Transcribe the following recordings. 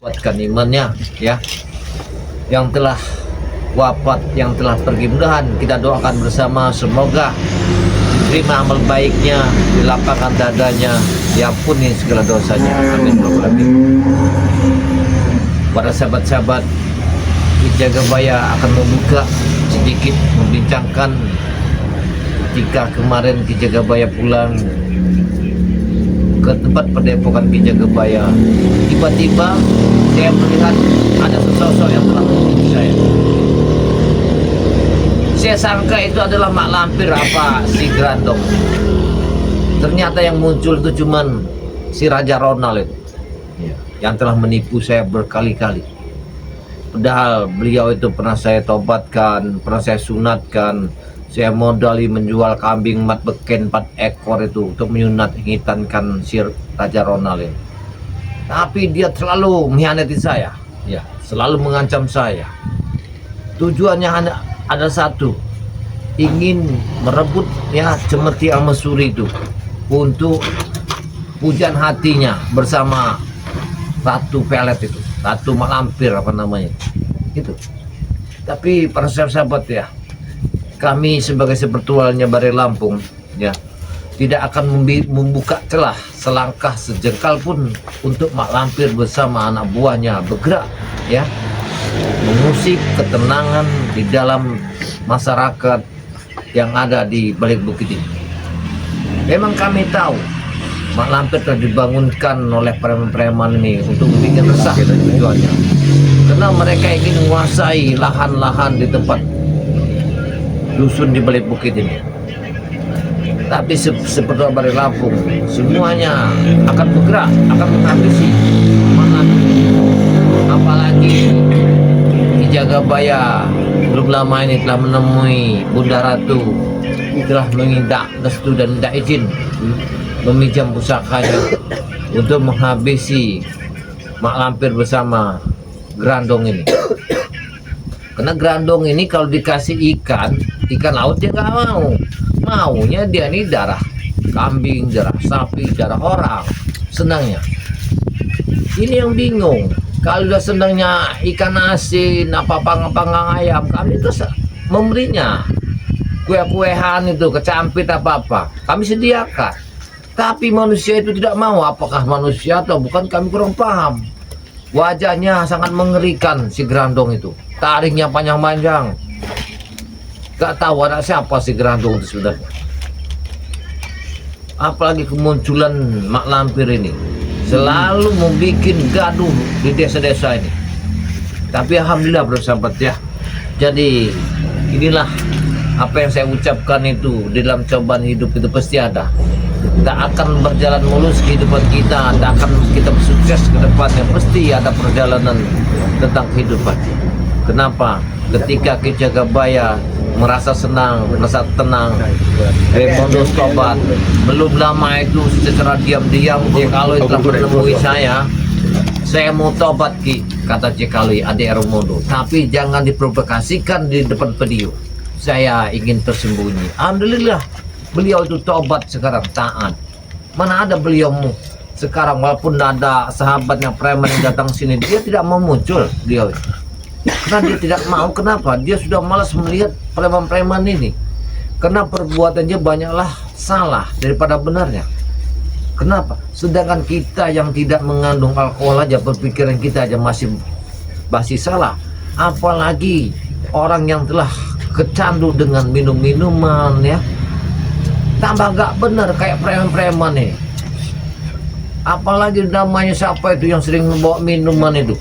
kuatkan imannya ya, yang telah wafat, yang telah pergi, mudahan kita doakan bersama semoga diterima amal baiknya, dilapangkan dadanya, diampuni segala dosanya, amin. Para sahabat-sahabat, Ki Jagabaya akan membuka sedikit, membincangkan ketika kemarin Ki Jagabaya pulang ke tempat padepokan Ki Jagabaya, tiba-tiba saya melihat ada sesosok yang telah menghubungi saya. Saya sangka itu adalah mak lampir apa si Grandong. Ternyata yang muncul itu cuman si Raja Ronald itu, yang telah menipu saya berkali-kali. Padahal beliau itu pernah saya tobatkan, pernah saya sunatkan. Saya modali menjual kambing mat beken 4 ekor itu untuk menyunat hitankan si Raja Ronald ini. Tapi dia selalu mengkhianati saya, ya, selalu mengancam saya. Tujuannya hanya ada satu, ingin merebut ya cemeti Amesuri itu untuk pujian hatinya bersama Ratu Pelet itu, Ratu Mak Lampir apa namanya itu. Tapi para sahabat ya, kami sebagai sepertualnya Bare Lampung ya tidak akan membuka celah selangkah sejengkal pun untuk Mak Lampir bersama anak buahnya bergerak ya, mengusik ketenangan di dalam masyarakat yang ada di balik bukit ini. Memang kami tahu Mak Lampir telah dibangunkan oleh preman-preman ini untuk membuat resah tujuannya, karena mereka ingin menguasai lahan-lahan di tempat dusun di balik bukit ini. Tapi seperti Bare Lampung, semuanya akan bergerak, akan menghabisi semangat. Apalagi Ki Jagabaya belum lama ini telah menemui Bunda Ratu, telah meminta restu dan minta izin meminjam pusakanya untuk menghabisi Mak Lampir bersama Grandong ini. Karena Grandong ini kalau dikasih ikan laut dia nggak mau. Maunya dia ini darah kambing, darah sapi, darah orang. Senangnya. Ini yang bingung. Kalau udah senangnya ikan asin, apa-apa ayam, kami terus memberinya. Kue-kuehan itu, kecampit apa-apa, kami sediakan. Tapi manusia itu tidak mau. Apakah manusia atau bukan, kami kurang paham. Wajahnya sangat mengerikan si Grandong itu. Taringnya panjang-panjang. Gak tahu anak siapa si Grandong itu sebenarnya. Apalagi kemunculan Mak Lampir ini selalu membuat gaduh di desa-desa ini. Tapi alhamdulillah bersahabat ya. Jadi inilah apa yang saya ucapkan itu, di dalam cobaan hidup itu pasti ada. Tak akan berjalan mulus kehidupan kita, tak akan kita sukses ke depannya, pasti ada perjalanan tentang kehidupan. Kenapa? Ketika Ki Jagabaya merasa senang, merasa tenang, Raimondo tobat. Belum lama itu secara diam-diam Jekalo telah menemui saya mau tobat Ki, kata Jekalo adik Raimondo, tapi jangan diprovokasikan di depan video. Saya ingin tersembunyi. Alhamdulillah beliau itu tobat sekarang, taat. Mana ada beliaumu sekarang, walaupun ada sahabatnya preman yang datang sini, dia tidak mau muncul beliau. Karena dia tidak mau. Kenapa? Dia sudah malas melihat preman-preman ini. Karena perbuatannya banyaklah salah daripada benarnya. Kenapa? Sedangkan kita yang tidak mengandung alkohol aja, berpikiran kita aja masih salah. Apalagi orang yang telah kecandu dengan minum-minuman ya. Tambah gak benar kayak preman-preman nih. Apalagi namanya siapa itu yang sering membawa minuman itu,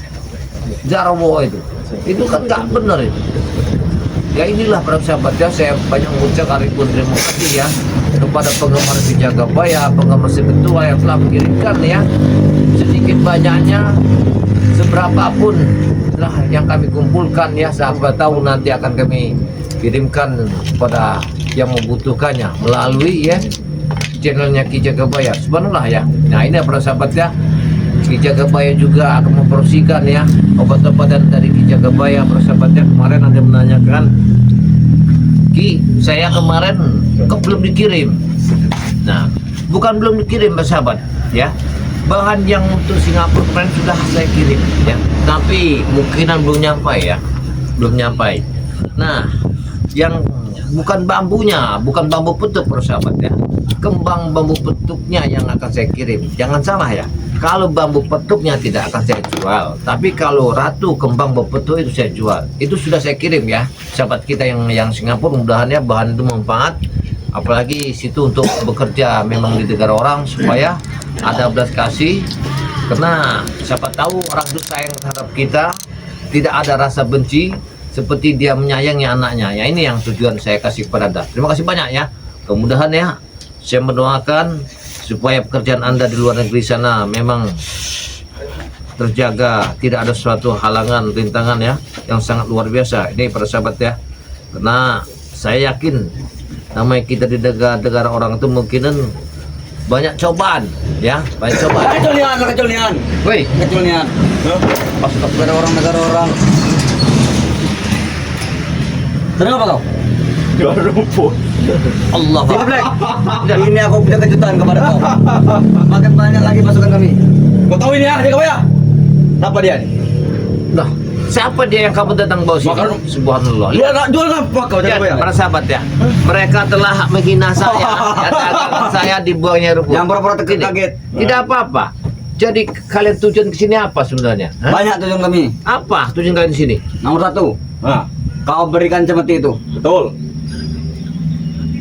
Jarwo itu kan gak benar itu. Ya inilah para sahabat ya, saya banyak mengucapkan terima kasih ya kepada penggemar Ki Jagabaya, penggemar Sepertual yang telah mengirimkan ya sedikit banyaknya, seberapapun lah yang kami kumpulkan ya, sahabat tahu nanti akan kami kirimkan kepada yang membutuhkannya melalui ya channelnya Ki Jagabaya. Subhanallah ya. Nah ini para sahabat ya, Ki Jagabaya juga akan mempromosikan ya obat-obatan dari Ki Jagabaya. Para sahabat ya, kemarin ada menanyakan, Ki saya kemarin kok belum dikirim. Nah bukan belum dikirim para sahabat ya, bahan yang untuk Singapura kemarin sudah saya kirim ya, tapi mungkinan belum nyampe ya, belum nyampe. Nah, yang bukan bambunya, bukan bambu petuk persahabat ya, kembang bambu petuknya yang akan saya kirim. Jangan salah ya, kalau bambu petuknya tidak akan saya jual, tapi kalau ratu kembang bambu petuk itu saya jual. Itu sudah saya kirim ya, sahabat kita yang Singapura. Mudahannya bahan itu manfaat, apalagi situ untuk bekerja memang di negara orang, supaya ada belas kasih, karena siapa tahu orang itu sayang terhadap kita, tidak ada rasa benci, seperti dia menyayangi anaknya. Ya, ini yang tujuan saya kasih kepada Anda. Terima kasih banyak ya. Kemudahan ya, saya mendoakan supaya pekerjaan Anda di luar negeri sana memang terjaga, tidak ada suatu halangan, rintangan ya, yang sangat luar biasa. Ini para sahabat ya, karena saya yakin namanya kita di negara orang itu mungkinan banyak cobaan ya, banyak cobaan. Kecil-kecil Woi, kecil-kecil pas kepada orang negara orang. Sedang apa kau? Jual rumput. Allah. Sini Black. Ini aku punya kejutan kepada kau. Makin banyak lagi pasukan kami. Kau tahu ini ya, dia kau ya? Siapa dia nih? Nah, siapa dia yang kamu datang bawa sini? Makan- Subhanallah. Jual apa kau Ya, dia kau ya? para sahabat ya, mereka telah menghina saya, ya, dagangan saya dibuangnya rumput. Yang pura-pura kaget. Tidak apa-apa. Jadi kalian tujuan ke sini apa sebenarnya? Hah? Banyak tujuan kami. Apa tujuan kalian di sini? Nomor 1, Nah, kau berikan cemeti itu. betul.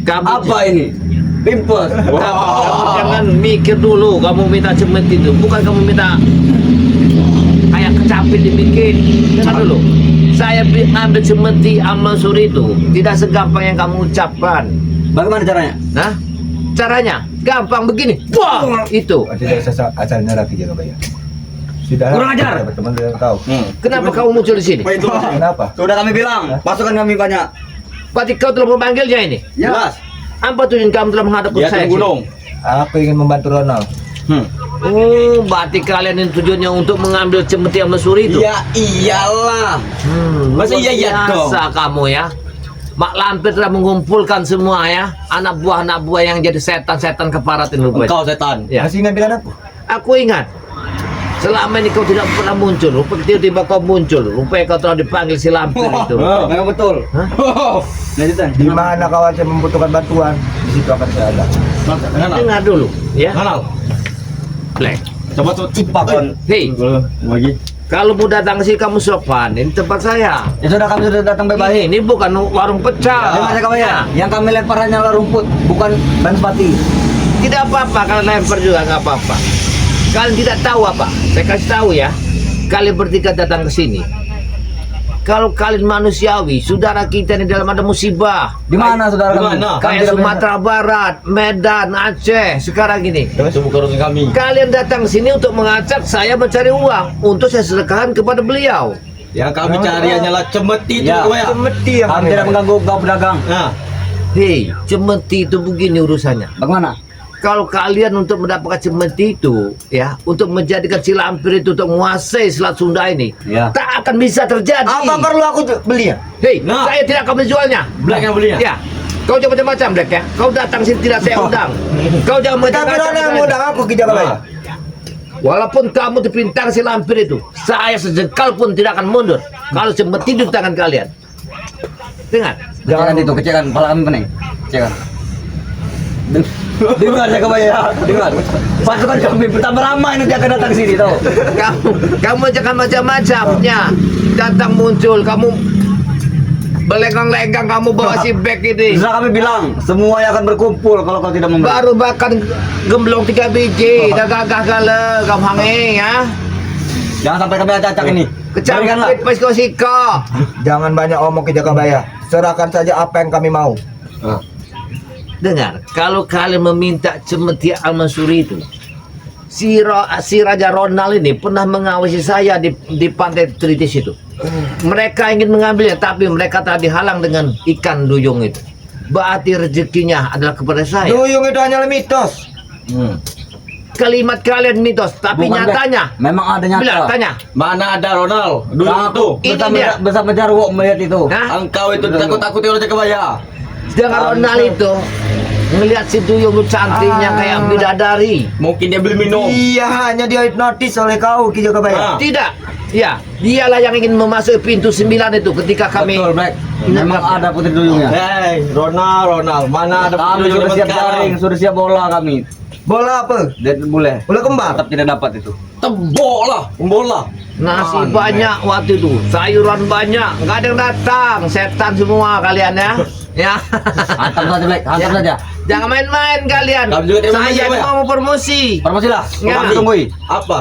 Kamu Apa ini? Pimples. kamu jangan mikir dulu kamu minta cemeti itu, bukan kamu minta kayak kecapit dibikin. Dengar dulu, saya ambil cemeti Al-Mansuri itu tidak segampang yang kamu ucapkan. Bagaimana caranya? Nah, caranya gampang begini. Wah, itu. Tidak asalnya lagi jaga bayar. Sudah. Kurang ajar. Teman tidak tahu. Kenapa kamu muncul di sini? Apa itu? Kenapa? Sudah kami bilang, pasukan kami banyak. Berarti kau telah memanggilnya ini. Jelas. Apa tujuan kamu telah menghadap Dia saya? turun gunung. Aku ingin membantu Ronald. Oh, berarti kalian ini tujuannya untuk mengambil cemeti Al-Mansuri itu? Ya iyalah. luar Masa iya dong? biasa kamu ya. Mak Lampir telah mengumpulkan semua ya, anak buah yang jadi setan-setan keparat ini rupanya. Engkau setan. Ya. Masih ingat dengan aku? Aku ingat. Selama ini kau tidak pernah muncul, rupanya tiba-tiba kau muncul. Rupanya kau telah dipanggil si Lampir itu. Memang betul. Hah? Lanjutan. Di mana kawan saya membutuhkan bantuan, di situ akan saya ada. Dengar dulu, ya. Kanal. Black. Coba tuh Cipakon. Hei, lagi. kalau mau datang ke sini kamu sopan, ini tempat saya. Ya sudah kami sudah datang baik-baik. Ini bukan warung pecel. Terima kasih kau ya. Yang kami lempar hanyalah rumput, bukan banspati. Tidak apa-apa, kalian lempar juga nggak apa-apa. Kalian tidak tahu apa? Saya kasih tahu ya. Kalian bertiga datang ke sini. Kalau kalian manusiawi, saudara kita ini dalam ada musibah. Di mana saudara Di kami? mana? Kami Kayak tidak Sumatera Barat, Medan, Aceh, sekarang gini. Itu bukan urusan kami. Kalian datang ke sini untuk mengajak saya mencari uang untuk saya sedekahkan kepada beliau. Yang kami cari hanyalah cemeti itu Ya. kau ya. Cemeti yang Kami tidak mengganggu kau pedagang. Nah, Hei, cemeti itu begini urusannya. Bagaimana? Kalau kalian untuk mendapatkan cemeti itu, ya, untuk menjadikan si Lampir itu untuk menguasai Selat Sunda ini, Ya. tak akan bisa terjadi. Apa perlu aku belinya? Hei, Nah. saya tidak akan menjualnya. Black yang belinya. Ya, kau jangan macam-macam, Black ya. Kau datang sini tidak saya undang. Kau jangan Tapi macam-macam. Ronald yang undang aku ke jaga bayar. Walaupun kamu diperintah si Lampir itu, saya sejengkal pun tidak akan mundur. Kalau cemeti di tangan kalian. Dengar. Jangan itu kecekan, kepala kami pening. Kecekan. Dengar ya kau ya, dengar. Pasukan kami bertambah ramai nanti akan datang sini tau. Kamu jangan macam-macamnya. Datang muncul, kamu belenggang-lenggang, kamu bawa si bag ini. Sudah kami bilang, semua yang akan berkumpul kalau kau tidak membeli. Baru makan gemblong 3 biji, dah gagah gala, kamu hanging ya. Jangan sampai kami acak-acak ini. Berikanlah. Kecapit pas kau siko. Jangan banyak omong ke jaga bayar. Serahkan saja apa yang kami mau. Dengar, kalau kalian meminta cemeti Al-Mansuri itu, si Raja Ronald ini pernah mengawasi saya di pantai Tritis itu. Mereka ingin mengambilnya, tapi mereka tak dihalang dengan ikan duyung itu. Berarti rezekinya adalah kepada saya. Duyung itu hanyalah mitos. Kalimat kalian mitos, tapi Bukan, nyatanya. Black. Memang ada nyata. Bilang, tanya. Mana ada Ronald? Dulu itu. Ini Bersama, dia. bersama Jarwo melihat itu. Hah? Engkau itu ditakut-takuti oleh Jakabaya. Sedangkan Ronald itu ngelihat si Duyung lu cantiknya kayak bidadari. Mungkin dia beli minum. Iya, hanya dia hipnotis oleh kau Ki Jagabaya. Ah. Tidak. Ya, dialah yang ingin memasuki pintu 9 itu ketika kami Betul, Black. Memang ada putri duyungnya. Hei, Ronald, mana ada Kami sudah zaman siap sekarang? jaring, sudah siap bola kami. Bola apa? Dia boleh. Bola kembar. Tetap tidak dapat itu. Tembok lah, bola. nasi Aneh. banyak waktu itu, sayuran banyak, nggak ada yang datang, setan semua kalian ya. Ya. Hantam saja, Black. Hantam saja. Jangan main-main kalian. Kami juga terima kasih, Saya Pak, ya. mau promosi. Promosilah. Ya. Kami tunggui. Apa?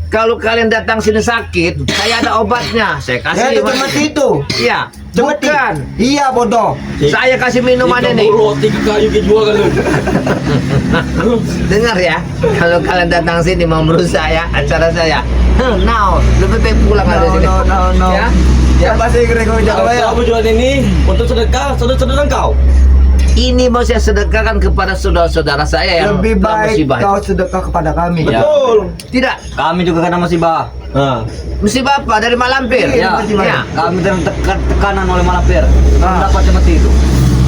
Kalau kalian datang sini sakit, saya ada obatnya. Saya Ya, kasih. itu cemeti itu. Iya. Cemeti. Bukan. Iya, bodoh. Saya kasih minuman Tiga ini. roti ke kayu ke jual kan lu. Dengar ya, kalau kalian datang sini mau merusak ya acara saya. Now, lebih baik pulang aja sini. No. Ya. Ya, bahasa Inggris kau Jagabaya. Kamu jual ini untuk sedekah, saudara-saudara kau. Ini mau saya sedekahkan kepada saudara-saudara saya yang Lebih telah baik musibah. kau sedekah kepada kami. Ya. Betul. Tidak, Kami juga kena musibah. Nah, musibah apa dari Mak Lampir? Iya, Ya, Ya. kami tekanan oleh Malampir. Ah. Dapat cemeti itu.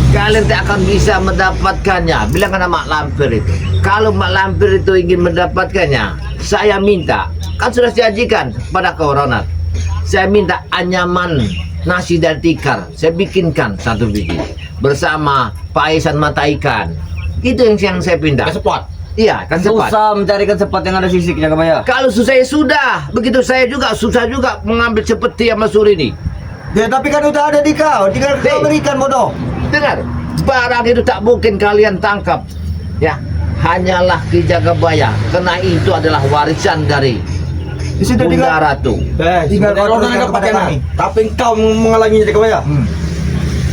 Kalian tidak akan bisa mendapatkannya. Bilang sama Mak Lampir itu. Kalau Mak Lampir itu ingin mendapatkannya, saya minta. Kan sudah saya janjikan pada kau Ronald. Saya minta anyaman nasi dari tikar. Saya bikinkan satu biji bersama paisan mata ikan. Itu yang saya pindah. kesepot. Iya, kan cepat. Susah mencarikan sempat yang ada sisik Jagabaya. Kalau susah ya sudah. Begitu saya juga susah juga mengambil seperti yang Mas Suri ini. Ya, tapi kan udah ada di kau. Tinggal kau berikan, bodoh. Dengar, barang itu tak mungkin kalian tangkap. Ya, hanyalah Ki Jagabaya. Karena itu adalah warisan dari Di situ Bunda tinggal. Ratu. Tinggal Sebenarnya kau Ronald teruskan dapat kepada kena. kami. Tapi kau menghalangi Jagabaya.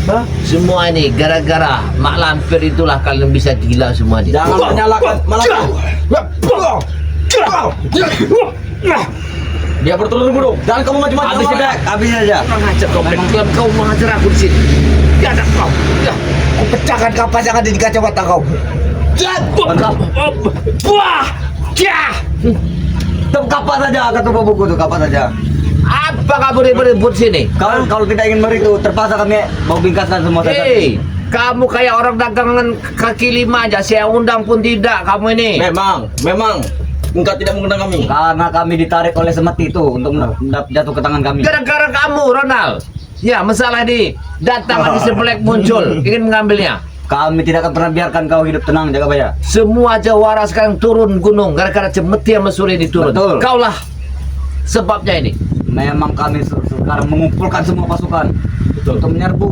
Hah? Semua ini gara-gara Mak Lampir itulah kalian bisa gila semua ini. Jangan menyalahkan malah. Dia berturun gunung. Jangan kamu macam-macam. Habis Ronald. Black, habis saja. Kurang ajar kau, Black. Kalau kau mengajar aku di sini. Ya ada kau. Ya. Aku pecahkan kapas yang ada di kacamata kau. Wah! Ya! Tetap kapas saja, kata buku itu kapas saja. Apa kamu ribut-ribut sini? Kalau tidak ingin beritu, terpaksa kami mau bingkaskan semua saya. Hei, kamu kayak orang dagangan kaki lima aja. Saya undang pun tidak kamu ini. Memang engkau tidak mengundang kami. Karena kami ditarik oleh semeti itu untuk jatuh ke tangan kami. Gara-gara kamu, Ronald. Ya, masalah ini. Datang lagi si Black muncul, ingin mengambilnya. Kami tidak akan pernah biarkan kau hidup tenang, Jagabaya. Semua jawara sekarang turun gunung gara-gara cemeti sama Suri ini turun. Betul. Kaulah sebabnya ini. Memang kami sekarang mengumpulkan semua pasukan untuk menyerbu.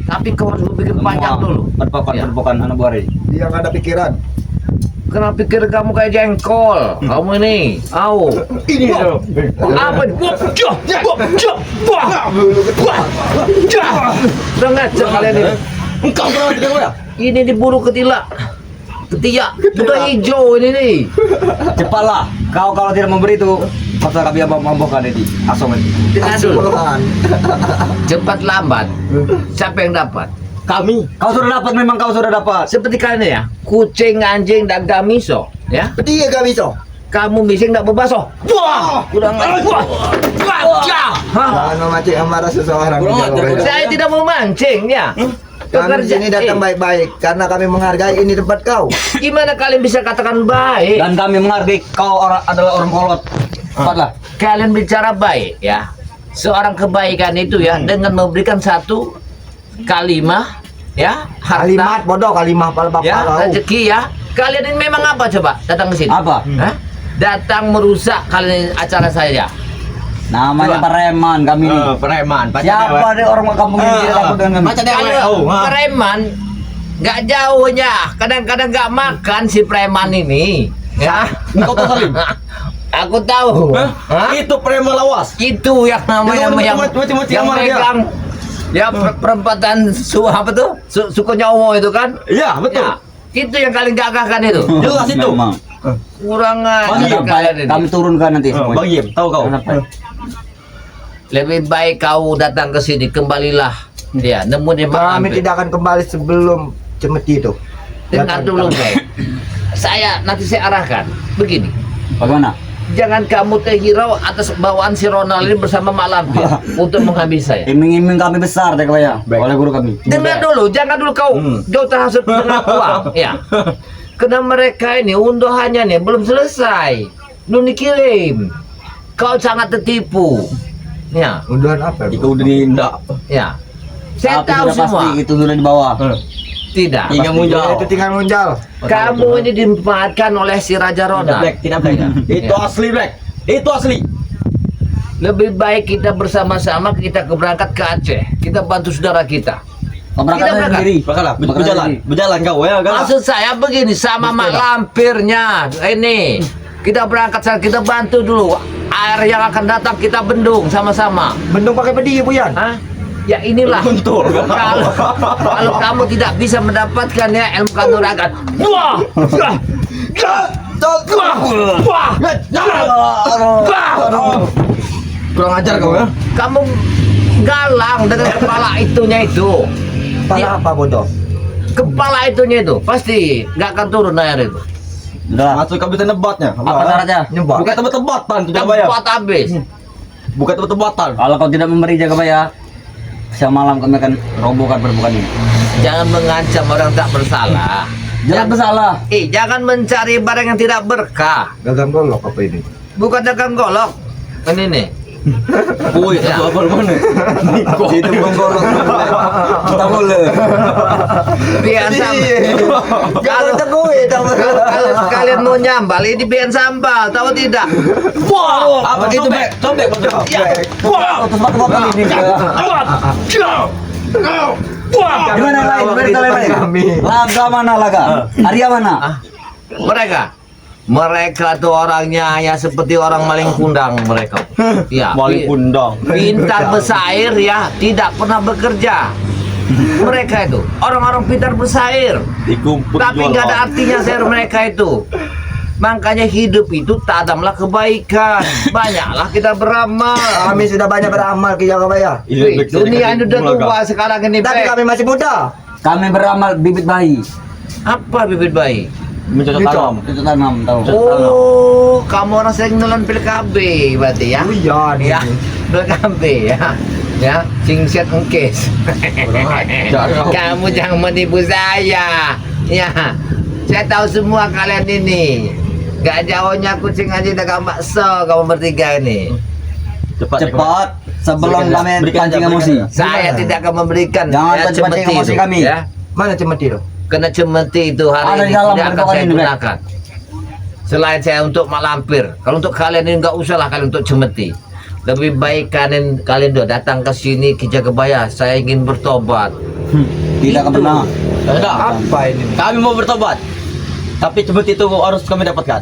Tapi kau harus berpikir panjang dulu. Ya. Berpapan anak buari. Dia nggak ada pikiran. Kenapa pikir kamu kayak jengkol? Kamu ini, au. Ini loh. Apa? Udah ngajar kalian ini. Engkau pernah Jagabaya? Ini diburu ketiak, udah hijau ini nih. Cepatlah, kau kalau tidak memberi itu, masa kami membohkan ini. Asong ini. Dengar dulu, Asuhan. cepat lambat. Siapa yang dapat? Kami. Kau sudah dapat, memang kau sudah dapat. Seperti kalian ya, kucing, anjing, dan gamiso, ya. Dia gak bisa. Kamu bising tak berbaso. Wah, udah ngajar. Hah? Jangan memancing amarah seseorang. Kurang ajar, Jagabaya. Saya tidak mau mancing, ya. Kami di sini datang baik-baik karena kami menghargai ini tempat kau. Gimana kalian bisa katakan baik? Dan kami menghargai kau adalah orang kolot. Cepatlah. Kalian bicara baik ya. Seorang kebaikan itu ya dengan memberikan satu kalimah ya, Kalimat harta bodoh, kalimat pala bapak ya, kau. rezeki ya. Kalian ini memang apa coba datang ke sini? Apa? Hah? Datang merusak kalian acara saya. Namanya Coba. preman kami ini. Preman. Siapa ada orang kampung ini tidak takut dengan kami? Macam dia Kalau WHO. preman nggak jauhnya, kadang-kadang nggak makan si preman ini. Ya, Engkau tahu Salim? aku tahu. Hah? Itu preman lawas. Itu yang namanya Yang yang macam-macam yang sama dia. megang ya perempatan apa tuh sukunya Omo itu kan. Iya, betul. Ya, itu yang kalian gagahkan itu. Jelas itu. Memang. Kurang Bagi ajar kalian ini. Kami turunkan nanti semua. Bagi tahu kau. Lebih baik kau datang ke sini, kembalilah. Ya, nemuin Kami tidak akan kembali sebelum cemeti itu. Dengar dulu, baik. Nanti saya arahkan. Begini. Bagaimana? Jangan kamu terhirau atas bawaan si Ronald ini bersama Mak Lampir untuk menghabisi saya. Iming-iming kami besar deh kaya oleh guru kami. Dengar dulu, jangan dulu kau jauh terhasut dengan uang, ya. Karena mereka ini unduhannya nih belum selesai, belum dikirim. Kau sangat tertipu, ya, Unduhan apa? Itu udah diindak. ya. Saya Tapi tahu sudah semua. pasti itu sudah di bawah. Tidak. Tinggal munjal. Itu tinggal munjal. Kamu ini dimanfaatkan oleh si Raja Tidak Ronald. Black, tidak Black. Itu Ya. asli Black. Itu asli. Lebih baik kita bersama-sama kita berangkat ke Aceh. Kita bantu saudara kita. Kau berangkat Tidak aja berangkat. sendiri. Berjalan, Berangkat berjalan, sendiri. berjalan kau ya kan? Maksud saya begini sama Mak Lampirnya. Ini kita berangkat sana, kita bantu dulu. Air yang akan datang kita bendung sama-sama. Bendung pakai pedi Buyan. Hah? Ya inilah. Betul. Kalau kamu tidak bisa mendapatkan ya ilmu kanuragan. Wah! Wah! Wah! Wah! Kurang ajar kau ya. Kamu galang dengan kepala itunya itu. Pala apa bodoh? Kepala itunya itu pasti nggak akan turun air itu. Udah. Masuk kau bisa nebatnya. Apa syaratnya? Nyembah. Bukan tebet-tebatan tuh Jagabaya. Tempat habis. Bukan tebet-tebatan. Kalau kau tidak memberi Jagabaya, siang malam kami akan robohkan perbukaan ini. Jangan mengancam orang tak bersalah. Jelas bersalah. Jangan mencari barang yang tidak berkah. Gagang golok apa ini? Bukan dagang golok. Ini nih. Woi, satu apa mana? Itu menggolok. Kita boleh. Biasa. Kalau kalau kalian mau nyambal ini biar sambal, tahu tidak? Wah, Apa itu Black? Sobek, betul. ya. Wah, Terus batu-batu ini. Gimana yang lain? Gimana yang lain? Kami. Laga mana laga? Arya mana? Mereka tuh orangnya ya seperti orang maling kundang mereka. Ya, Maling kundang. pintar bersair ya, tidak pernah bekerja. Mereka itu orang-orang pintar bersair, Dikumpul tapi nggak ada artinya sair mereka itu. Makanya hidup itu tanamlah kebaikan, banyaklah kita beramal. Kami sudah banyak beramal ke Jagabaya. Wih, dunia ini udah tua sekarang ini. Tapi Bek. kami masih muda. Kami beramal bibit bayi. Apa bibit bayi? Mencocok tanam. Itu tanam tahu. Oh, kamu orang sering nelen pil KB berarti ya? Buyan. Ya, pil KB ya. Ya, singset engkes. Kamu jangan menipu saya. Ya, saya tahu semua kalian ini. Gak jauhnya kucing aja dagang bakso kamu bertiga ini. Cepat sebelum kami Berikan pancing aja, emosi. berikan. Saya tidak akan memberikan Jangan ya, pancing cemeti emosi itu, kami. ya. Mana cemeti lo? Kena cemeti itu Ada hari di ini dalam tidak akan bentukan saya ini, Bek. gunakan. Selain saya untuk Mak Lampir, kalau untuk kalian ini nggak usah lah kalian untuk cemeti. Lebih baik kalian udah datang ke sini ke Jagabaya. Saya ingin bertobat. Tidak akan Itu. pernah. Tidak. Apa ini? Kami mau bertobat. Tapi cemeti itu harus kami dapatkan.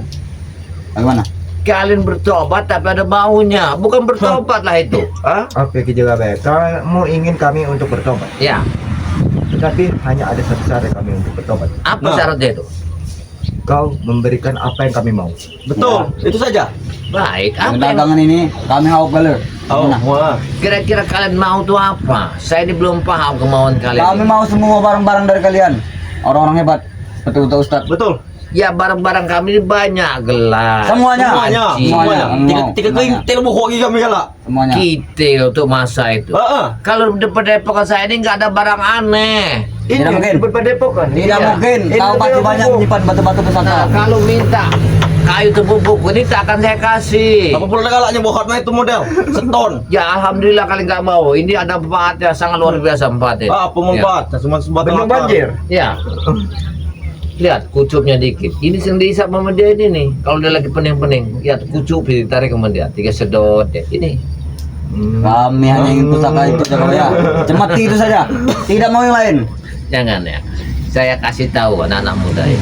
Bagaimana? Kalian bertobat tapi ada maunya, bukan bertobat lah itu. Hah? Oke ke Jagabaya. Kamu ingin kami untuk bertobat. Ya, Tetapi hanya ada satu syarat kami untuk bertobat. apa Nah. syaratnya itu? Kau memberikan apa yang kami mau. Betul. Itu saja. Baik, apa yang Dagangan ini kami hawak galer. Oh, Bagaimana? wah. kira-kira kalian mau tuh apa? Saya ini belum paham kemauan kalian. Kami mau semua barang-barang dari kalian. Orang-orang hebat. Betul-betul Ustaz. Betul. Ya barang-barang kami ini banyak gelas. Semuanya. Semuanya. Panci. Semuanya. Tiga Semuanya. kelintir buku lagi kami kala. Semuanya. Kitil untuk masa itu. Heeh. Kalau di Padepokan saya ini nggak ada barang aneh. Tidak mungkin. Berpadepokan. Tidak Iya. mungkin. Ini Kau pasti dia banyak buku. menyimpan batu-batu Nah, pesantren. kalau minta kayu tebuk ini tak akan saya kasih. Apa pula galaknya bokatnya itu model seton. Ya alhamdulillah kalian nggak mau. Ini ada manfaatnya sangat luar biasa manfaatnya. Ah, pemanfaat. Cuma sebatang Bendung akar. banjir. Ya. Lihat kucupnya dikit. Ini yang diisap sama dia ini nih. Kalau dia lagi pening-pening, lihat kucup ditarik sama dia. 3 sedot ya. Ini. Kami hanya ingin pusaka itu Jagabaya. Cemeti itu saja. Tidak mau yang lain. Jangan ya. Saya kasih tahu anak-anak muda ya.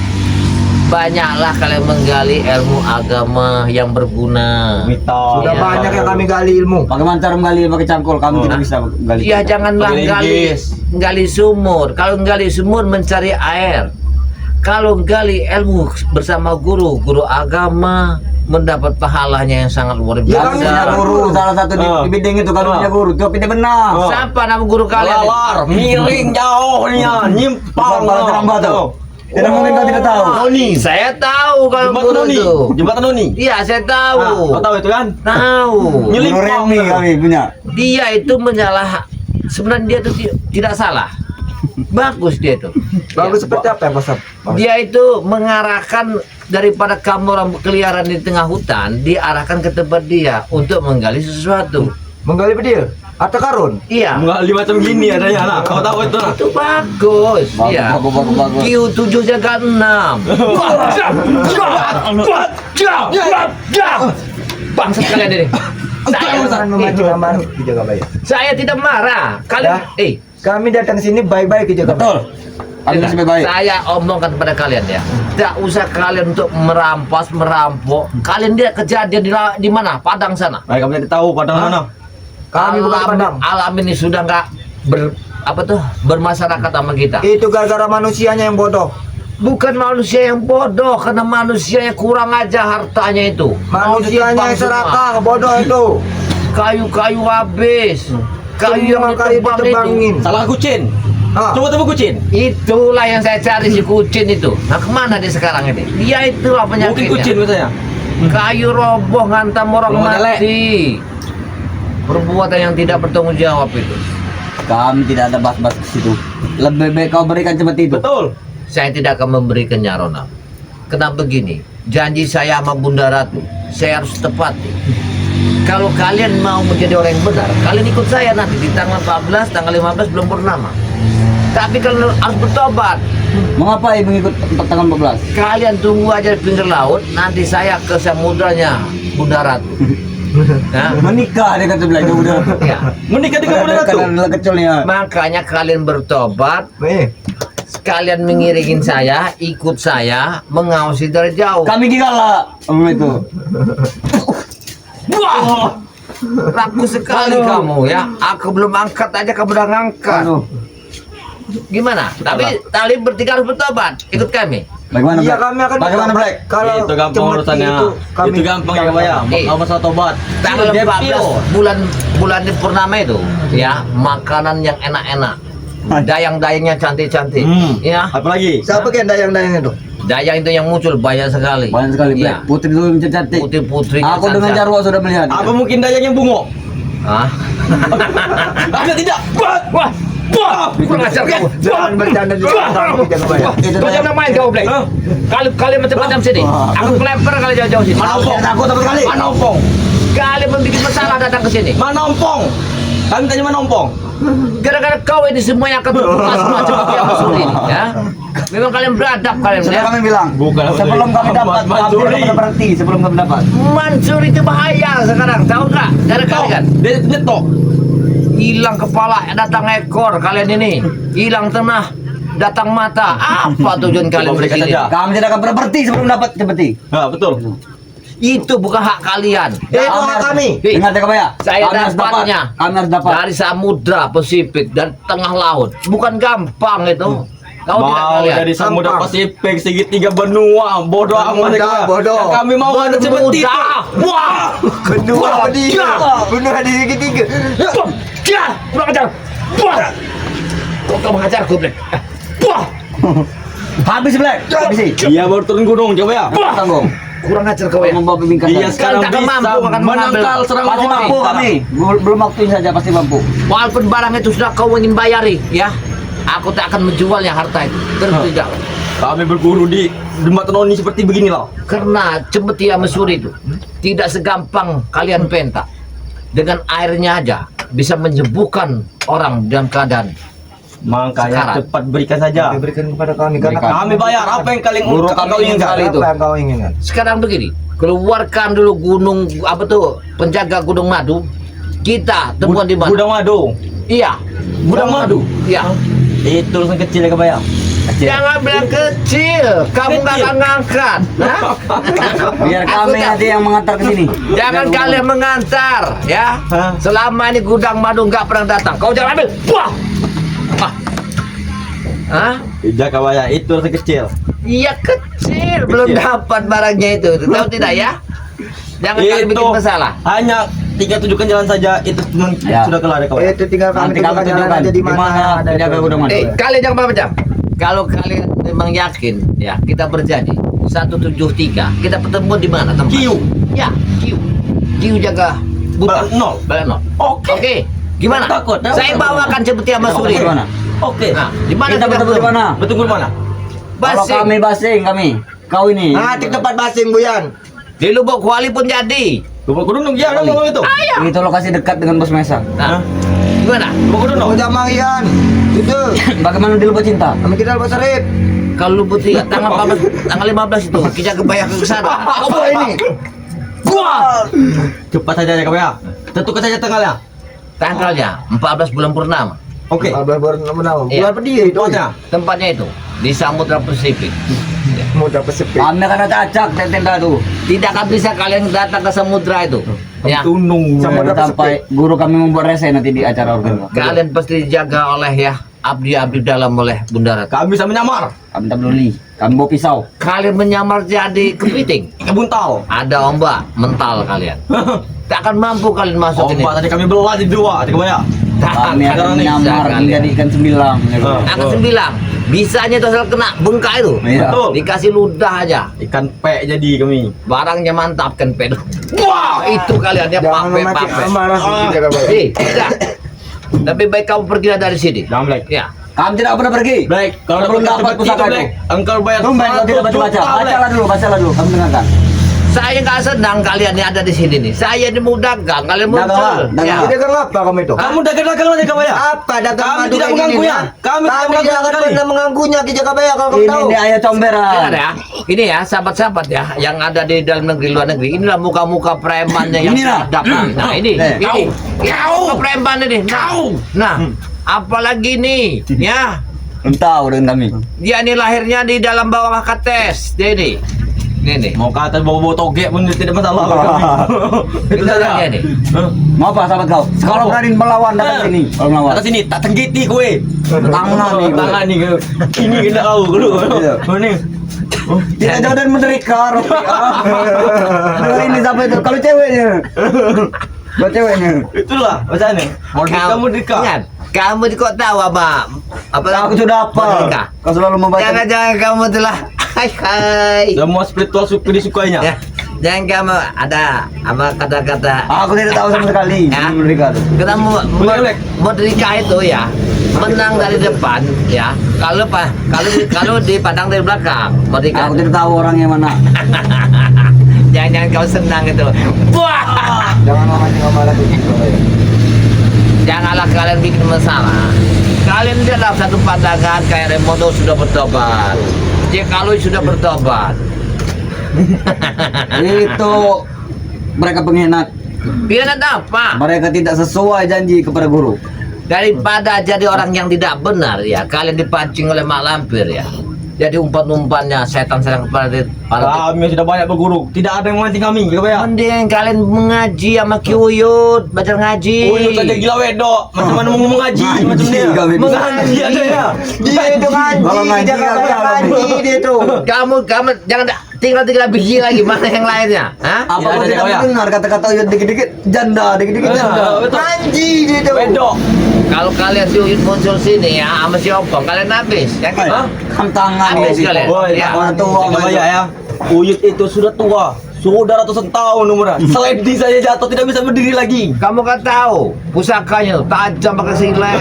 Banyaklah kalian menggali ilmu agama yang berguna. Mitos. Sudah Iya. banyak yang kami gali ilmu. Bagaimana cara menggali pakai cangkul? Kami tidak bisa gali. Ya janganlah Pakai gali sumur. Kalau gali sumur mencari air. Kalau gali ilmu bersama guru agama mendapat pahalanya yang sangat luar Ya, biasa. kami punya guru salah satu di bidang itu kalau punya guru tapi tidak benar. Siapa nama guru kalian? Lalar, miring jauhnya, nyimpang. Bukan terlambat tuh. Tidak mungkin kau tidak tahu. Noni. Saya tahu kalau Jembatan guru Noni. itu. Jembatan Noni. Iya, saya tahu. Kau tahu itu kan? Tahu. Nyelip. Guru Remi kami punya. Dia itu sebenarnya dia itu tidak salah. Bagus dia itu. Bagus seperti apa ya Bos? Dia itu mengarahkan daripada kamu orang berkeliaran di tengah hutan, diarahkan ke tempat dia untuk menggali sesuatu. Menggali dia atau karun? Iya. Menggali macam gini adanya lah. Kau tahu itu lah. Itu bagus. Iya. Bagus. Q7 jaga 6. Bangsa kalian ini. Jangan memancing amarah Ki Jagabaya. Saya tidak marah. Kalian Ya. Kami datang sini baik-baik Ki Jagabaya. Betul. Kami masih baik. Saya omongkan kepada kalian ya, tidak usah kalian untuk merampas, merampok. Kalian dia kejadian di mana? Padang sana. Baik, kami tidak tahu padang mana. Kami bukan Padang. Alam ini sudah nggak bermasyarakat sama kita. Itu gara-gara manusianya yang bodoh. Bukan manusia yang bodoh, karena manusia yang kurang aja hartanya itu. Mau Manusianya ditebang yang semua. serakah, bodoh itu. Kayu-kayu habis. Kayu Semua yang kali ditebang itu. ditebangin. Salah kucin. Ah. Coba temu kucin. Itulah yang saya cari si kucin itu. Nah kemana dia sekarang ini? Dia itulah Mungkin penyakitnya. kucin katanya. Kayu roboh ngantam orang Rumah nelek. mati. Perbuatan yang tidak bertanggung jawab itu. Kami tidak ada bahas-bahas ke situ. Lebih baik kau berikan seperti itu. Betul. Saya tidak akan memberikannya Ronald. Kenapa begini? Janji saya sama Bunda Ratu, saya harus tepati. Kalau kalian mau menjadi orang yang benar, kalian ikut saya nanti di tanggal 14, tanggal 15 belum purnama. Tapi kalian harus bertobat. Mengapa mengikut tanggal 14? Kalian tunggu aja di pinggir laut, nanti saya ke samudranya Bunda Ratu. Nah, Menikah dengan sebelah itu udah. ya. Menikah dengan Bunda Ratu. Karena kecilnya. Makanya kalian bertobat, kalian mengiringin saya, ikut saya, mengawasi dari jauh. Kami gila itu. Wah, rakus sekali kamu ya. Aku belum angkat aja kamu udah ngangkat. Aduh. Gimana? Tapi tali bertiga harus bertobat. Ikut kami. Bagaimana? Iya, Black? kami akan Bagaimana bertobat. Black? Kalau Itu gampang cemeti urusannya. Itu gampang ya Bayang. Eh. Mau masalah tobat. Tanggal Dia 14 pure. bulan di purnama itu ya, makanan yang enak-enak. Dayang-dayangnya cantik-cantik. Ya. Apalagi? siapa yang dayang-dayang itu? Dayang itu yang muncul banyak sekali. Banyak sekali Ya. Black. Putri dulu cantik. Putri-putri. Aku dengan Jarwo sudah melihat. Apa mungkin dayang yang bungo? Hah? Ada tidak? Wah, kurang ajar kamu. Jangan bercanda di belakang Ki Jagabaya. Kau jangan main kau, Black. Kalian macam-macam sini. Aku kelempar kali jauh-jauh sini. Mana ompong? Aku takut sekali. Mana ompong? Kalian membuat masalah datang ke sini. Mana ompong? Kami tanya mana ompong? Gara-gara kau ini semuanya akan terbuka semua seperti yang Mansuri ini, ya. Memang kalian beradab kalian, Sudah ya. kami bilang. Bukan, Sebelum kami dapat, Mansuri. kami berhenti. Sebelum kami dapat. Mansuri itu bahaya sekarang, tahu nggak? Dari kalian Dia nyetok. hilang kepala, datang ekor kalian ini, hilang tengah, datang mata. Apa tujuan kalian Coba berikan begini? saja. Kami tidak akan berhenti sebelum dapat seperti. Ah, betul. Itu bukan hak kalian. Itu hak kami. Hei, Dengar Jagabaya. saya Kami harus dapat. dapatnya Kami harus dapat. dari samudra Pasifik dan tengah laut. Bukan gampang itu. Kau tidak Mau kalian. dari Samudra Gampang. Pasifik segitiga benua, bodoh amat Mudah, bodoh. Yang kami mau ada seperti itu. Wah, Kedua dia. Bunuh di segitiga. dia kurang ajar. Wah, kok kau mengajarku, Black? Wah, Habis Black. Habis. Dia baru turun gunung, coba ya. wah, Tanggung. kurang ajar kau ya. Membawa bingkai. Dia sekarang Kalian tak bisa mampu akan mengambil. menangkal serangan Pasti orang. mampu kami. Belum waktunya saja pasti mampu. Walaupun barang itu sudah kau ingin bayari, ya, aku tak akan menjualnya harta itu. Tentu tidak. Kami berguru di Jembatan Noni seperti begini loh. Karena cemeti Mesuri itu tidak segampang kalian pentak. Dengan airnya aja bisa menyembuhkan orang dalam keadaan. Makanya Sekarang. cepat berikan saja. Diberikan kepada kami karena Berikan. Kami bayar apa yang kalian Guru kau kami inginkan. sekali itu. apa yang kau inginkan? Sekarang begini, keluarkan dulu gunung apa tuh penjaga Gunung Madu. Kita temuan di mana? Gudang madu. Iya, Gudang madu. Iya. Itu urusan kecil ya kebayang. Kecil. Jangan bilang kecil, kamu nggak Kecil. akan ngangkat. Hah? Biar Aku kami tak- aja yang mengantar ke sini. Jangan kalian mengantar, ya. Hah? Selama ini gudang madu nggak pernah datang. Kau jangan ambil. Wah. Ah. Hah? Tidak kebayang, itu urusan kecil. Iya kecil, belum dapat barangnya itu. Tahu tidak ya? Jangan kalian bikin masalah. Hanya 3 tunjukkan jalan saja, itu cuma Ya. sudah kelar ya kawan. Itu tinggal kami Nanti kami tunjukkan jalan tunjukkan aja di mana ada penjaga itu. gunung madu. Kalian jangan macam. Kalau kalian memang yakin, ya kita berjanji 173 kita ketemu di mana tempat? Kiu. Ya, Kiu. Kiu jaga buta. Balak nol. Oke. Oke. Gimana? Takut. Saya bawakan seperti sama Kita Suri. ketemu di mana? Oke. Nah, di mana Kita bertemu di mana? Bertemu di mana? Kalau Basing. kami basing kami. Kau ini. Nah, di tempat basing Buyan. Di Lubuk Kuali pun jadi. Lubuk Gunung ya, ngomong itu. Itu lokasi dekat dengan Bos Mesa. Nah, gimana? Lubuk Gunung. Udah Marian. Itu. Bagaimana di Lubuk Cinta? Kami kita Lubuk Sarip. Kalau Lubuk Tiga tanggal 15 itu kita kebayang ke sana. Apa ini? Wah. Cepat saja ya kamu ya. Tentukan saja tanggalnya. Tanggalnya 14 bulan purnama. Oke. Abah baru nama. Iya. Bulan pedih itu. Tempatnya. Tempatnya itu di Samudra Pasifik. Mudah pesepit. Kami akan acak tenda tuh. Tidak akan bisa kalian datang ke samudra itu. Ya. Tunung. Sama Sampai guru kami membuat rese nanti di acara organ. Kalian pasti dijaga oleh ya abdi-abdi dalam oleh Bunda Ratu. Kami bisa menyamar. Kami tak peduli. Kami bawa pisau. Kalian menyamar jadi kepiting. Kebuntal. Ada ombak mental kalian. Tak akan mampu kalian masuk ini. Ombak tadi kami belah jadi dua, jadi kebayang. Kami Tak akan akan bisa menyamar kalian. menjadi ikan sembilang. Akan sembilang. Bisanya itu asal kena bengkak itu. Iya. Betul. Dikasih ludah aja. Ikan pek jadi kami. Barangnya mantap kan pedo. Wah, itu kalian ya Jangan memancing pape-pape. amarah kita Kabaya. Tidak. Lebih baik kamu pergi dari sini. Jangan Black. Ya. Kami tidak pernah pergi. Black, kalau Belum dapat pusaka itu. Black, engkau bayar Tumben kau tidak 100 baca-baca. juta, Black. Bacalah dulu. Kami dengarkan. Saya nggak senang kalian yang ada di sini nih. Saya ini mau dagang, kalian muncul. Dagang. Ya. Jadi dagang apa kamu itu? Kamu dagang-dagang aja kamu ya. Apa dagang Kami madu tidak kayak gini, mengganggunya. ya? Kami tidak Kami mengganggu jangan sekali. pernah mengganggunya Ki Jakabaya kalau kamu Ini tahu. dia ayah Dengar comberan. ya, ini ya sahabat-sahabat ya yang ada di dalam negeri luar negeri. Inilah muka-muka premannya yang Inilah. ada. Nah ini, Kau. muka preman ini. Nah, apalagi nih, ya Entah dengan kami. dia ini lahirnya di dalam bawah kates. Dia ini, nih. Mau ke atas bawa-bawa togek pun tidak masalah. Itu Kita saja. lihat nih. Mau apa sahabat kau? Kalau berani melawan datang sini. Kalau melawan. Datang sini tak tenggiti kowe. Tangan nih. Tangan nih kau. Ini kena tahu dulu. Iya. Ini. Tidak jauh dan menderita. Ini sampai itu. Kalau ceweknya. Kalau ceweknya. Itulah macamnya. Mau kamu nikah. Ingat, kamu kok tahu apa? Aku sudah Merdeka. apa? Kau selalu membaca. Jangan kamu telah. Hai. Semua spiritual suku disukainya. Ya, jangan kamu ada apa kata-kata. Aku tidak tahu sama sekali. Ya. Menderita. Kita mau Black. nikah itu ya menang dari depan ya. Kalau dipandang dari belakang mau nikah. Aku tidak tahu orangnya mana. Jangan kau senang itu. Wah. Jangan memancing amarah Ki Jakabaya. Janganlah kalian bikin masalah. Kalian dalam satu pandangan kayak Remoto sudah bertobat. Kalau sudah bertobat. Itu mereka pengkhianat. Pilihan apa? Mereka tidak sesuai janji kepada guru. Daripada jadi orang yang tidak benar ya, kalian dipancing oleh mak lampir ya. Jadi umpan-umpannya setan sedang kepada Kami sudah banyak berguru. Tidak ada yang memancing kami. Kau ya. mending kalian mengaji sama Ki Uyut, baca ngaji. Uyut saja gila wedok. Macam mana mau mengaji macam dia? Kami. Mengaji ada ya. Dia itu ngaji, Kalau ngaji, Ki Jakabaya aku ngaji dia tuh. Kamu jangan tinggal 3 biji lagi, mana yang lainnya? Hah? Apa Iya, kau ada tidak kau ya? mendengar kata-kata Uyut dikit-dikit janda, dikit-dikit janda. Betul. Ngaji dia tuh. Wedok. Kalau kalian si Uyut muncul sini ya sama si Opong, kalian habis. Ya, Hah? Kam tangan Habis ini. kalian. Woi, Ya. Orang tua Kau Uyut. ya. Uyut itu sudah tua. Sudah ratusan tahun umurnya. Seledi saja jatuh tidak bisa berdiri lagi. Kamu kan tahu pusakanya tuh tajam pakai silet.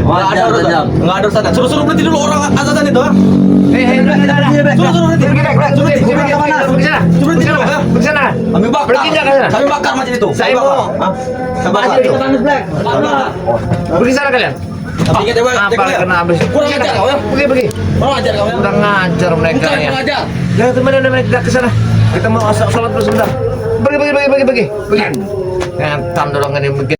Nggak ada urusan. tajam. Nggak ada urusan. Suruh berhenti dulu orang asasan itu. Udah. Suruh berhenti. Suruh berhenti sana. Suruh berhenti dulu. Pergi sana. Kami bakar. Pergi nggak ke sana? Kami bakar macam itu. Saya Kami bakar. mau. Hah? Kami bakar. Masih itu. Pergi sana kalian. Tapi kita Apa kena habis? Kurang ajar kau ya. Pergi. Kurang ajar kau ya. Udah ngajar mereka Bukan ya. kurang ajar. Jangan temenin mereka ke sana. Kita mau sholat dulu sebentar. Pergi. Pergi. Ngantam dulu ini